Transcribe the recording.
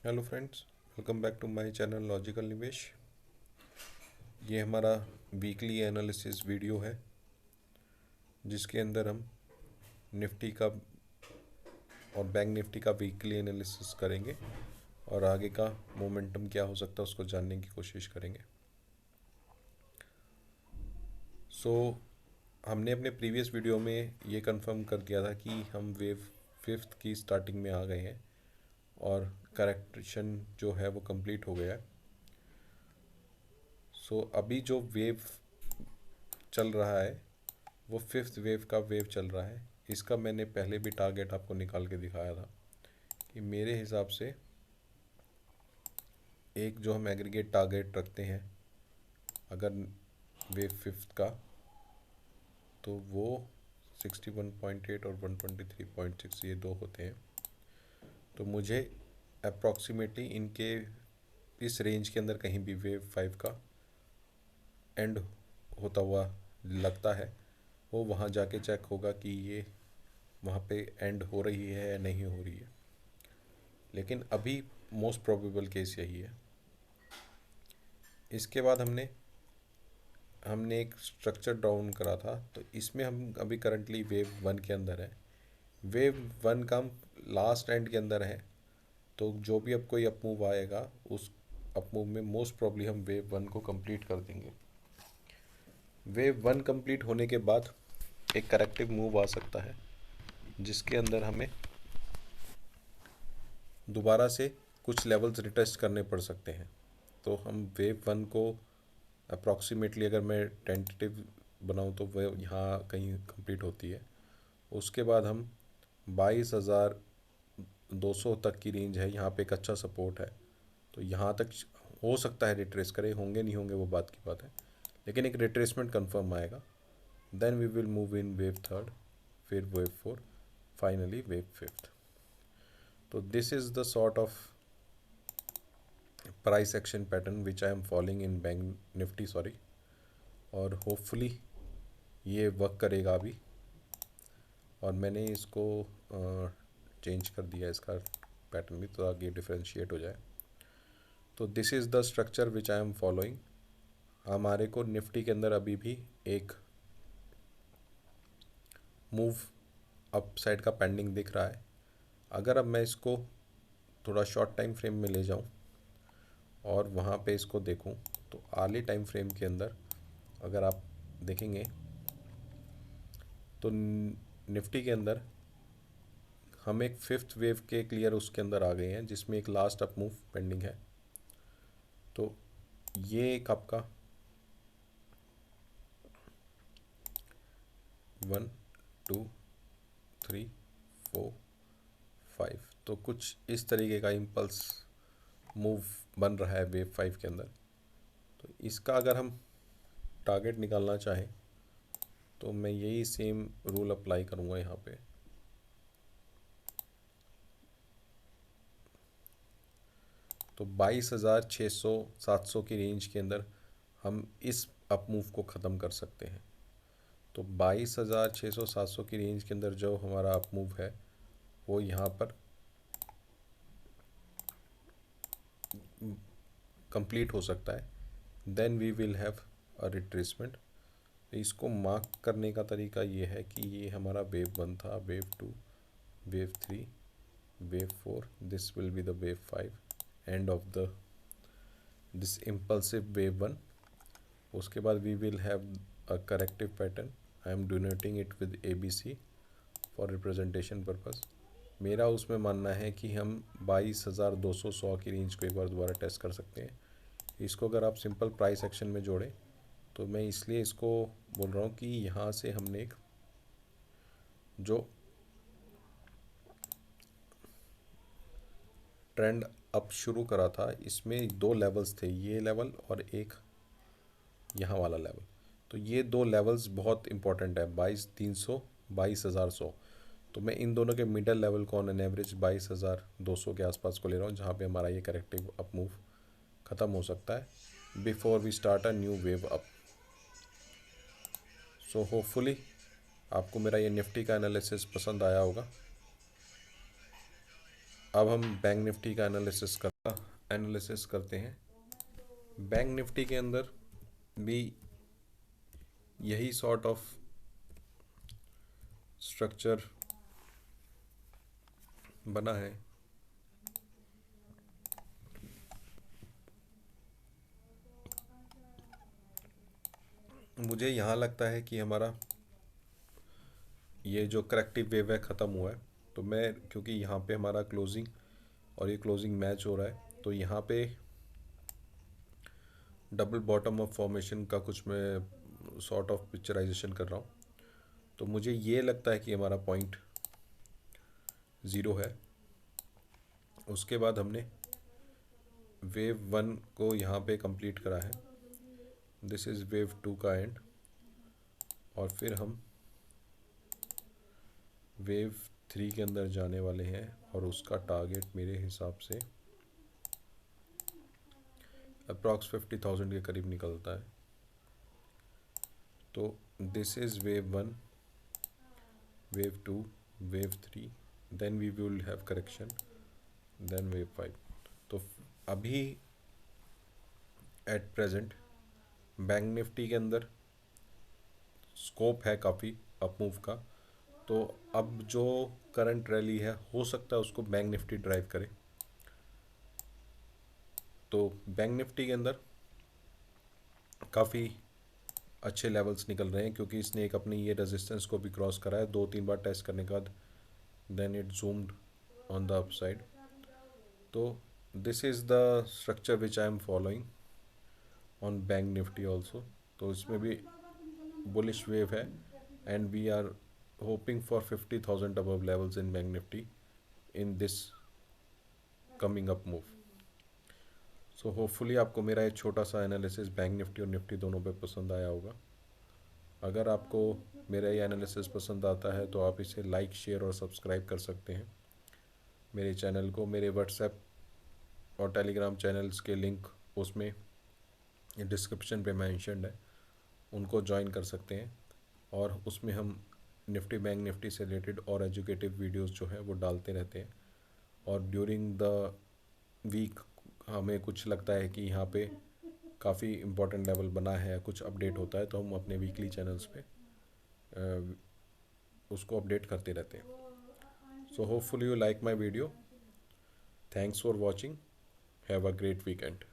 Hello friends, welcome back to my channel logical Nivesh. ये हमारा weekly analysis video है जिसके अंदर हम निफ्टी का और बैंक निफ्टी का वीकली एनालिसिस करेंगे और आगे का मोमेंटम क्या हो सकता है उसको जानने की कोशिश करेंगे। हमने अपने प्रीवियस वीडियो में ये कंफर्म कर दिया था कि हम वेव फिफ्थ की स्टार्टिंग में आ गए हैं और करेक्शन जो है वो कंप्लीट हो गया है। अभी जो वेव चल रहा है वो फिफ्थ वेव का वेव चल रहा है। इसका मैंने पहले भी टारगेट आपको निकाल के दिखाया था कि मेरे हिसाब से एक जो हम एग्रीगेट टारगेट रखते हैं अगर वेव फिफ्थ का, तो वो 61.8 और 123.6 ये दो होते हैं। तो मुझे अप्रॉक्सीमेटली इनके इस रेंज के अंदर कहीं भी वेव फाइव का एंड होता हुआ लगता है। वो वहाँ जाके चेक होगा कि ये वहाँ पे एंड हो रही है या नहीं हो रही है, लेकिन अभी मोस्ट प्रोबेबल केस यही है। इसके बाद हमने हमने एक स्ट्रक्चर डाउन करा था, तो इसमें हम अभी करंटली वेव वन के अंदर है। वेव वन का हम लास्ट एंड के अंदर है, तो जो भी अब कोई अपमूव आएगा उस अपमूव में मोस्ट प्रॉब्ली हम वेव वन को कंप्लीट कर देंगे। वेव वन कंप्लीट होने के बाद एक करेक्टिव मूव आ सकता है जिसके अंदर हमें दोबारा से कुछ लेवल्स रिटेस्ट करने पड़ सकते हैं। तो हम वेव वन को अप्रॉक्सीमेटली अगर मैं टेंटेटिव बनाऊँ तो वह यहाँ कहीं कंप्लीट होती है। उसके बाद हम 22,200 तक की रेंज है, यहाँ पे एक अच्छा सपोर्ट है। तो यहाँ तक हो सकता है रिट्रेस करे, होंगे नहीं होंगे वो बात की बात है, लेकिन एक रिट्रेसमेंट कंफर्म आएगा। Then we will move in wave third, फिर wave four, finally wave fifth. तो this is the sort of price action pattern which I am following in bank Nifty, sorry. और होपफुली ये वर्क करेगा अभी, और मैंने इसको चेंज कर दिया इसका पैटर्न भी, तो आगे डिफ्रेंशिएट हो जाए। तो this is the structure which I am following. हमारे को निफ्टी के अंदर अभी भी एक मूव अप साइड का पेंडिंग दिख रहा है। अगर अब मैं इसको थोड़ा शॉर्ट टाइम फ्रेम में ले जाऊं और वहाँ पे इसको देखूं, तो आर्ली टाइम फ्रेम के अंदर अगर आप देखेंगे तो निफ्टी के अंदर हम एक फिफ्थ वेव के क्लियर उसके अंदर आ गए हैं जिसमें एक लास्ट अप मूव पेंडिंग है। तो ये एक आपका 1 2 3 4 5, तो कुछ इस तरीके का इम्पल्स मूव बन रहा है वेव फाइव के अंदर। तो इसका अगर हम टारगेट निकालना चाहें तो मैं यही सेम रूल अप्लाई करूँगा यहाँ पे। तो 22,600 की रेंज के अंदर हम इस अप मूव को ख़त्म कर सकते हैं। तो 22,600 की रेंज के अंदर जो हमारा अप मूव है वो यहाँ पर कंप्लीट हो सकता है। Then we will have a retracement. इसको मार्क करने का तरीका ये है कि ये हमारा वेव वन था, wave two, wave three, wave four, this will be the wave five, end of the this impulsive wave one. उसके बाद we will have a corrective pattern. I am denoting it with ABC for representation purpose. मेरा उसमें मानना है कि हम 22,200 की range को एक बार दोबारा टेस्ट कर सकते हैं। इसको अगर आप सिंपल प्राइस एक्शन में जोड़ें, तो मैं इसलिए इसको बोल रहा हूँ कि यहाँ से हमने एक जो ट्रेंड अप शुरू करा था इसमें दो लेवल्स थे, ये लेवल और एक यहाँ वाला लेवल। तो ये दो लेवल्स बहुत इंपॉर्टेंट है, 22,300, 22,100। तो मैं इन दोनों के मिडल लेवल को ऑन एन एवरेज 22,200 के आसपास को ले रहा हूँ, जहाँ पे हमारा ये करेक्टिव अप मूव ख़त्म हो सकता है before we start a new wave up. So hopefully आपको मेरा ये निफ्टी का एनालिसिस पसंद आया होगा। अब हम बैंक निफ्टी का एनालिसिस कर एनालिसिस करते हैं। बैंक निफ्टी के अंदर भी यही सॉर्ट ऑफ स्ट्रक्चर बना है। मुझे यहाँ लगता है कि हमारा ये जो करेक्टिव वेव है ख़त्म हुआ है, तो मैं क्योंकि यहाँ पे हमारा क्लोजिंग और ये क्लोजिंग मैच हो रहा है, तो यहाँ पे डबल बॉटम ऑफ फॉर्मेशन का कुछ मैं सॉर्ट ऑफ पिक्चराइजेशन कर रहा हूँ। तो मुझे ये लगता है कि हमारा पॉइंट ज़ीरो है। उसके बाद हमने वेव 1 को यहाँ पे कंप्लीट करा है, दिस इज़ वेव 2 का एंड, और फिर हम वेव 3 के अंदर जाने वाले हैं और उसका टारगेट मेरे हिसाब से अप्रॉक्स 50,000 के करीब निकलता है। तो this is wave 1, wave 2, wave 3, then we will have correction, then wave 5। तो अभी एट प्रेजेंट बैंक निफ्टी के अंदर स्कोप है काफ़ी अप मूव का। तो अब जो करंट रैली है हो सकता है उसको बैंक निफ्टी ड्राइव करे। तो बैंक निफ्टी के अंदर काफ़ी अच्छे लेवल्स निकल रहे हैं, क्योंकि इसने एक अपनी ये रेजिस्टेंस को भी क्रॉस करा है 2-3 बार टेस्ट करने के बाद, then it zoomed on the upside. तो this is the structure which I am following on bank Nifty also. तो इसमें भी बुलिश वेव है and we are hoping for 50,000 above levels in bank Nifty in this coming up move. So hopefully आपको मेरा एक छोटा सा एनालिसिस बैंक निफ्टी और निफ्टी दोनों पे पसंद आया होगा। अगर आपको मेरा ये एनालिसिस पसंद आता है तो आप इसे लाइक, शेयर और सब्सक्राइब कर सकते हैं मेरे चैनल को। मेरे व्हाट्सएप और टेलीग्राम चैनल्स के लिंक उसमें डिस्क्रिप्शन पे मेंशन्ड है, उनको ज्वाइन कर सकते हैं। और उसमें हम निफ्टी बैंक निफ्टी से रिलेटेड और एजुकेटिव वीडियोस जो है वो डालते रहते हैं। और ड्यूरिंग द वीक हमें कुछ लगता है कि यहाँ पे काफ़ी इम्पोर्टेंट लेवल बना है, कुछ अपडेट होता है, तो हम अपने वीकली चैनल्स पे उसको अपडेट करते रहते हैं। So hopefully you like my video. Thanks for watching. Have a great weekend.